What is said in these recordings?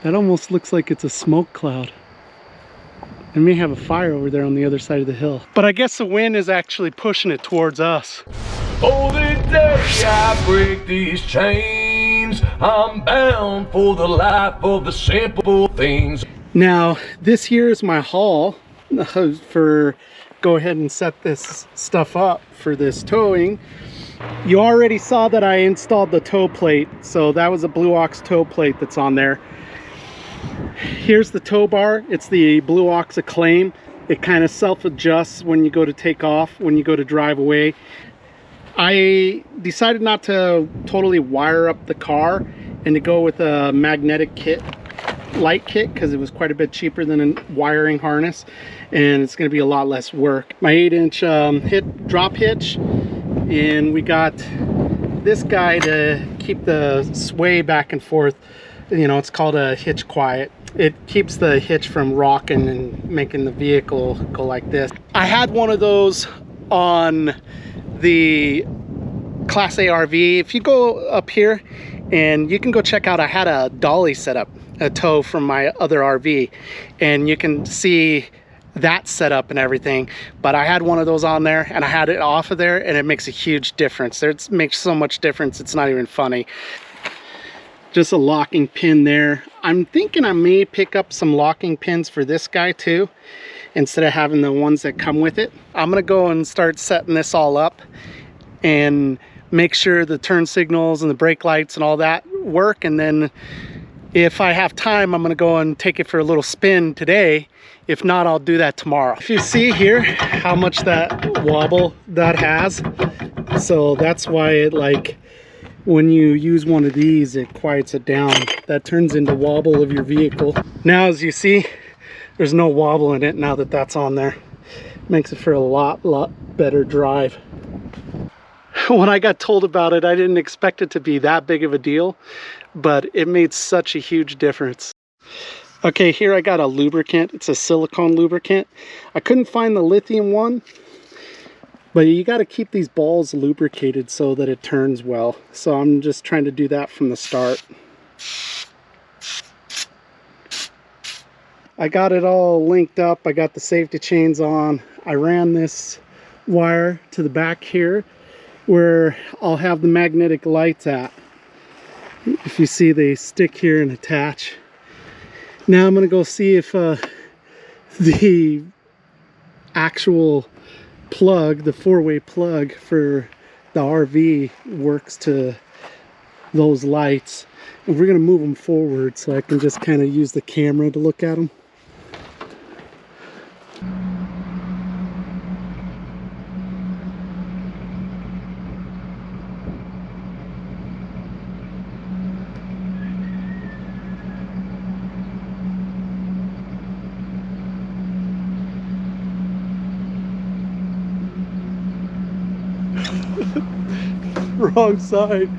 That almost looks like it's a smoke cloud. It may have a fire over there on the other side of the hill. But I guess the wind is actually pushing it towards us. For the day I break these chains, I'm bound for the life of the simple things. Now, this here is my haul for go ahead and set this stuff up for this towing. You already saw that I installed the tow plate, so that was a BlueOx tow plate that's on there. Here's the tow bar. It's the BlueOx Acclaim. It kind of self-adjusts when you go to take off, when you go to drive away. I decided not to totally wire up the car and to go with a magnetic kit, light kit, because it was quite a bit cheaper than a wiring harness, and it's going to be a lot less work. My 8-inch drop hitch, and we got this guy to keep the sway back and forth. You know, it's called a hitch quiet. It keeps the hitch from rocking and making the vehicle go like this. I had one of those on the Class A RV. If you go up here, and you can go check out, I had a dolly set up, a tow from my other RV, and you can see that setup and everything. But I had one of those on there, and I had it off of there, and it makes a huge difference. It makes so much difference, it's not even funny. Just a locking pin there. I'm thinking I may pick up some locking pins for this guy too, instead of having the ones that come with it. I'm gonna go and start setting this all up and make sure the turn signals and the brake lights and all that work, and then if I have time, I'm gonna go and take it for a little spin today. If not, I'll do that tomorrow. If you see here how much that wobble that has, so that's why it, like, when you use one of these, it quiets it down. That turns into wobble of your vehicle. Now, as you see, there's no wobble in it now that that's on there. Makes it for a lot better drive. When I got told about it, I didn't expect it to be that big of a deal, but it made such a huge difference. Okay, here I got a lubricant. It's a silicone lubricant. I couldn't find the lithium one, but you got to keep these balls lubricated so that it turns well. So I'm just trying to do that from the start. I got it all linked up. I got the safety chains on. I ran this wire to the back here where I'll have the magnetic lights at. If you see, they stick here and attach. Now I'm going to go see if the actual plug, the 4-way plug for the RV, works to those lights, and we're going to move them forward so I can just kind of use the camera to look at them. Wrong side.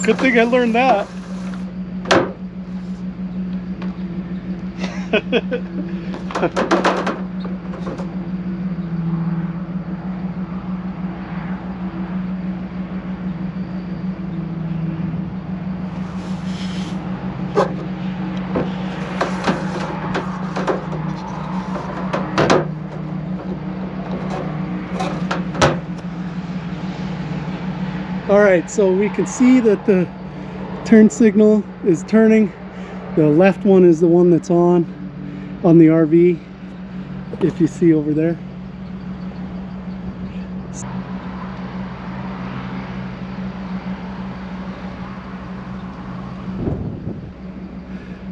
Good thing I learned that. All right, so we can see that the turn signal is turning. The left one is the one that's on the RV, if you see over there.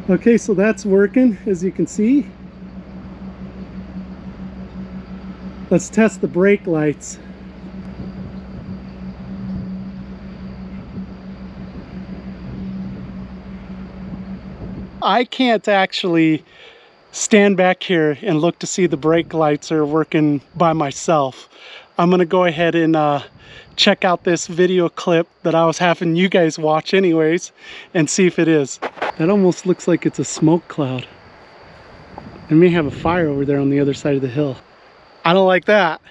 Okay, so that's working, as you can see. Let's test the brake lights. I can't actually stand back here and look to see the brake lights are working by myself. I'm gonna go ahead and check out this video clip that I was having you guys watch anyways and see if it is. That almost looks like it's a smoke cloud. It may have a fire over there on the other side of the hill. I don't like that.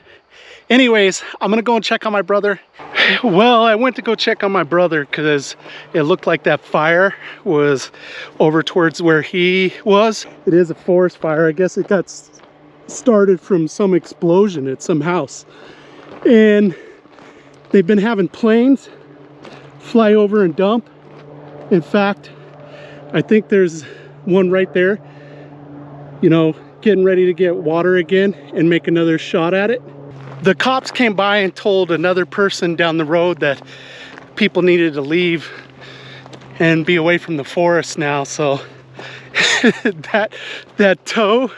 Anyways, I'm gonna go and check on my brother. Well, I went to go check on my brother because it looked like that fire was over towards where he was. It is a forest fire. I guess it got started from some explosion at some house. And they've been having planes fly over and dump. In fact, I think there's one right there, you know, getting ready to get water again and make another shot at it. The cops came by and told another person down the road that people needed to leave and be away from the forest now. So that tow,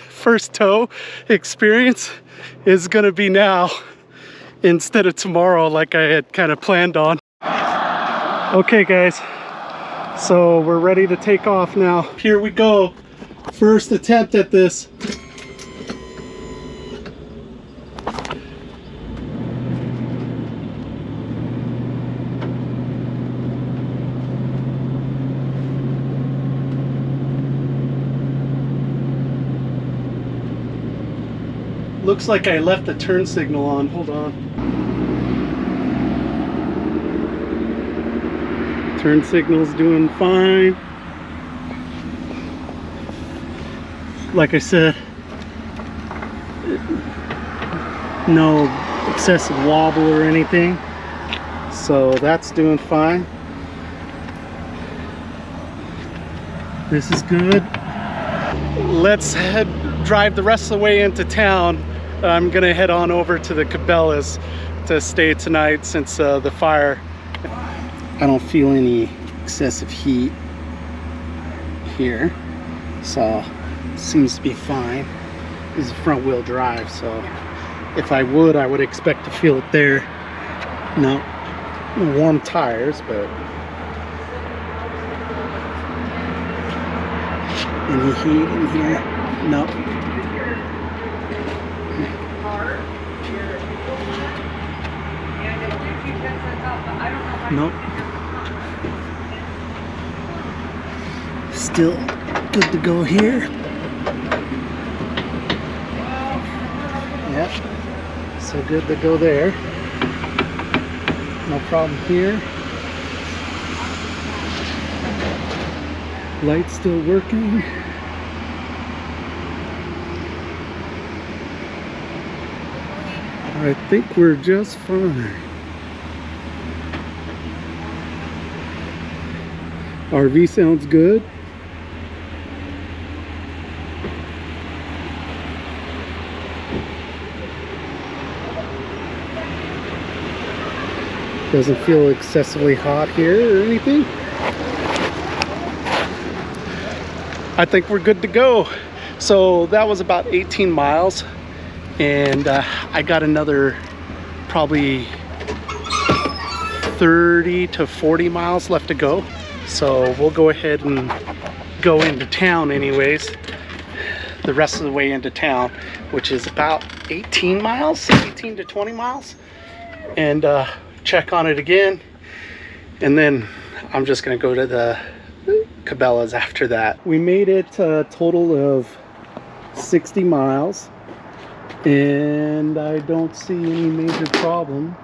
first tow experience is gonna be now instead of tomorrow like I had kind of planned on. Okay guys, so we're ready to take off now. Here we go. First attempt at this. Looks like I left the turn signal on. Hold on. Turn signal's doing fine. Like I said, no excessive wobble or anything. So that's doing fine. This is good. Let's drive the rest of the way into town. I'm gonna head on over to the Cabela's to stay tonight since the fire. I don't feel any excessive heat here, so seems to be fine. This is front wheel drive, so if I would expect to feel it there. No warm tires, but any heat in here? No. Nope. Still good to go here. Yep. So good to go there. No problem here. Light still working. I think we're just fine. RV sounds good. Doesn't feel excessively hot here or anything. I think we're good to go. So that was about 18 miles and I got another probably 30 to 40 miles left to go. So we'll go ahead and go into town anyways, the rest of the way into town, which is about 18 miles, 18 to 20 miles, and check on it again. And then I'm just gonna go to the Cabela's after that. We made it a total of 60 miles and I don't see any major problem.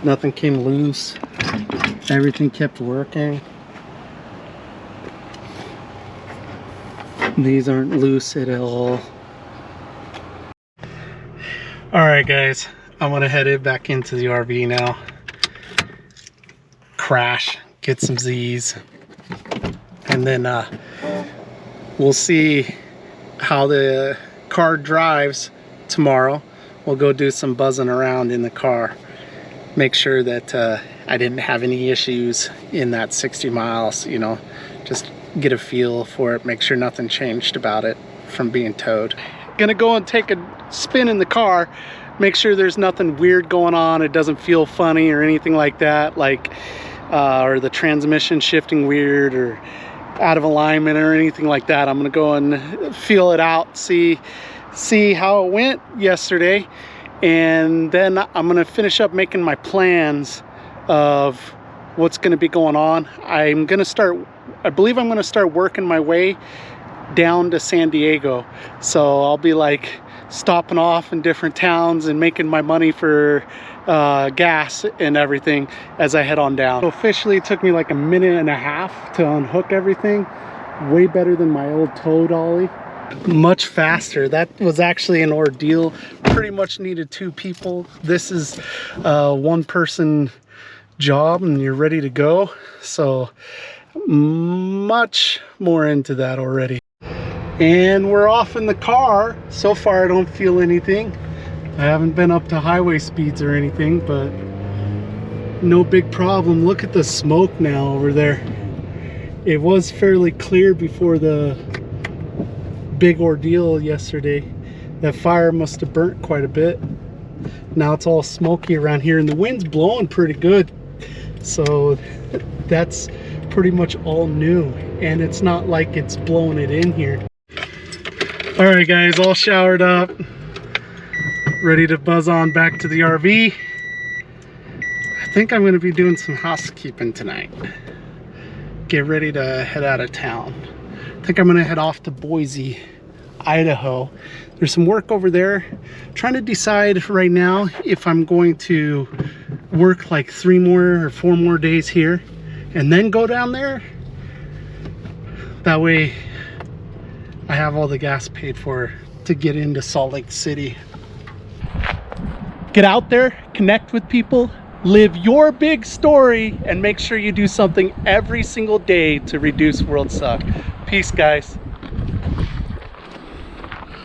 Nothing came loose. Everything kept working. These aren't loose at all. Alright guys, I'm gonna head back into the RV now. Crash, get some Z's. And then we'll see how the car drives tomorrow. We'll go do some buzzing around in the car. Make sure that I didn't have any issues in that 60 miles, you know, just get a feel for it, make sure nothing changed about it from being towed. Gonna go and take a spin in the car, make sure there's nothing weird going on, it doesn't feel funny or anything like that, like or the transmission shifting weird or out of alignment or anything like that. I'm gonna go and feel it out, see how it went yesterday, and then I'm gonna finish up making my plans of what's gonna be going on. I believe I'm gonna start working my way down to San Diego. So I'll be like stopping off in different towns and making my money for gas and everything as I head on down. So officially it took me like a minute and a half to unhook everything. Way better than my old tow dolly. Much faster. That was actually an ordeal. Pretty much needed 2 people. This is a 1-person job and you're ready to go. So much more into that already. And we're off in the car. So far I don't feel anything. I haven't been up to highway speeds or anything, but no big problem. Look at the smoke now over there. It was fairly clear before the big ordeal yesterday. That fire must have burnt quite a bit. Now it's all smoky around here and the wind's blowing pretty good. So that's pretty much all new. And it's not like it's blowing it in here. All right guys, all showered up. Ready to buzz on back to the RV. I think I'm gonna be doing some housekeeping tonight. Get ready to head out of town. I think I'm gonna head off to Boise, Idaho. There's some work over there. Trying to decide right now if I'm going to work like 3 more or 4 more days here and then go down there. That way I have all the gas paid for to get into Salt Lake City. Get out there, connect with people, live your big story, and make sure you do something every single day to reduce world suck. Peace, guys.